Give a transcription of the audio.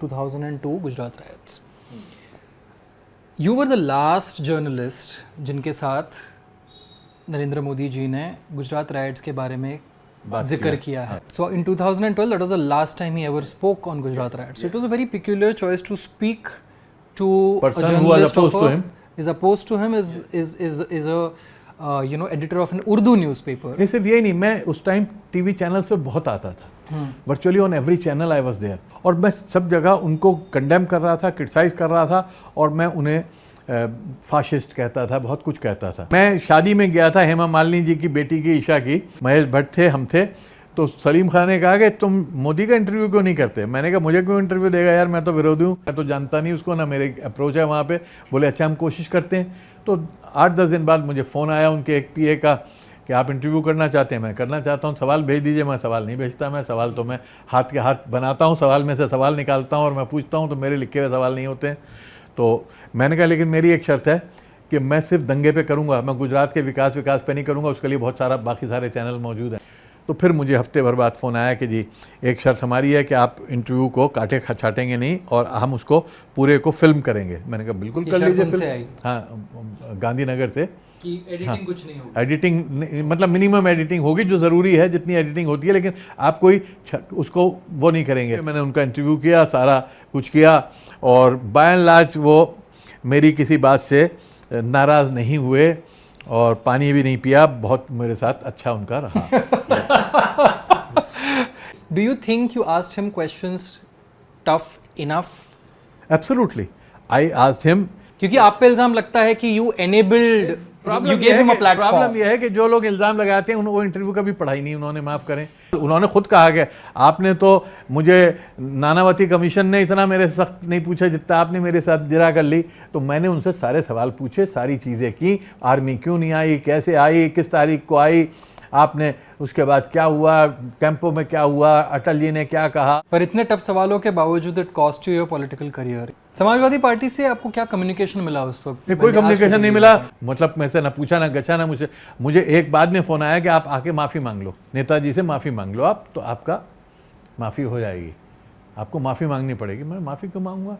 2002 Gujarat rights. You were the last journalist जिनके साथ नरेंद्र मोदी जी ने गुजरात राइट्स के बारे में जिक्र किया है. So in 2012 that was the last time he ever spoke on Gujarat riots. So it was a very peculiar choice to speak to a journalist is opposed to him is a editor of an Urdu newspaper. नहीं सिर्फ यही नहीं, मैं उस time TV channel से बहुत आता था, virtually on every channel I was there, और मैं सब जगह उनको कंडेम कर रहा था, क्रिटिसाइज कर रहा था, और मैं उन्हें फाशिस्ट कहता था, बहुत कुछ कहता था. मैं शादी में गया था हेमा मालिनी जी की बेटी की, ईशा की, महेश भट्ट थे, हम थे, तो सलीम खान ने कहा कि तुम मोदी का इंटरव्यू क्यों नहीं करते. मैंने कहा मुझे क्यों इंटरव्यू देगा यार, मैं तो विरोधी हूँ, मैं तो जानता नहीं उसको, ना मेरे अप्रोच है वहाँ पे. बोले अच्छा हम कोशिश करते हैं. तो 8-10 दिन बाद मुझे फ़ोन आया उनके एक पीए का कि आप इंटरव्यू करना चाहते हैं. मैं करना चाहता हूँ, सवाल भेज दीजिए. मैं सवाल नहीं भेजता, मैं सवाल तो मैं हाथ के हाथ बनाता हूँ, सवाल में से सवाल निकालता हूँ और मैं पूछता हूँ, तो मेरे लिखे हुए सवाल नहीं होते हैं. तो मैंने कहा लेकिन मेरी एक शर्त है कि मैं सिर्फ दंगे पे करूँगा, मैं गुजरात के विकास पे नहीं करूँगा, उसके लिए बहुत सारा बाकी सारे चैनल मौजूद हैं. तो फिर मुझे हफ्ते भर बाद फ़ोन आया कि जी एक शर्त हमारी है कि आप इंटरव्यू को काटे छाटेंगे नहीं और हम उसको पूरे को फिल्म करेंगे. मैंने कहा बिल्कुल कर लीजिए फिल्म. हाँ, गांधीनगर से कि एडिटिंग कुछ नहीं होगी. एडिटिंग मतलब मिनिमम एडिटिंग होगी जो ज़रूरी है, जितनी एडिटिंग होती है, लेकिन आप कोई उसको वो नहीं करेंगे. मैंने उनका इंटरव्यू किया, सारा कुछ किया, और बाय एंड लार्ज वो मेरी किसी बात से नाराज़ नहीं हुए और पानी भी नहीं पिया. बहुत मेरे साथ अच्छा उनका रहा. Do you think you asked him questions tough enough? Absolutely. I asked him. क्योंकि आप पे इल्जाम लगता है कि you enabled, you gave him a platform. Problem यह है कि जो लोग इल्ज़ाम लगाते हैं वो इंटरव्यू कभी पढ़ा ही नहीं उन्होंने, माफ़ करें. उन्होंने खुद कहा कि आपने तो मुझे नानावती कमीशन ने इतना मेरे सख्त नहीं पूछा जितना आपने मेरे साथ जिरा कर ली. तो मैंने उनसे सारे सवाल पूछे, सारी चीज़ें की. आर्मी क्यों नहीं आई, कैसे आई, किस तारीख को आई, आपने उसके बाद क्या हुआ, कैंपों में क्या हुआ, अटल जी ने क्या कहा. पर इतने टफ सवालों के बावजूद it cost you your political career. Samajwadi party से आपको क्या कम्युनिकेशन मिला उस वक्त? नहीं, कोई कम्युनिकेशन नहीं मिला. मतलब मैं से ना पूछा ना गछा ना मुझे एक बाद में फ़ोन आया कि आप आके माफ़ी मांग लो, नेताजी से माफ़ी मांग लो आप, तो आपका माफ़ी हो जाएगी, आपको माफ़ी मांगनी पड़ेगी. मैं माफ़ी क्यों मांगूंगा.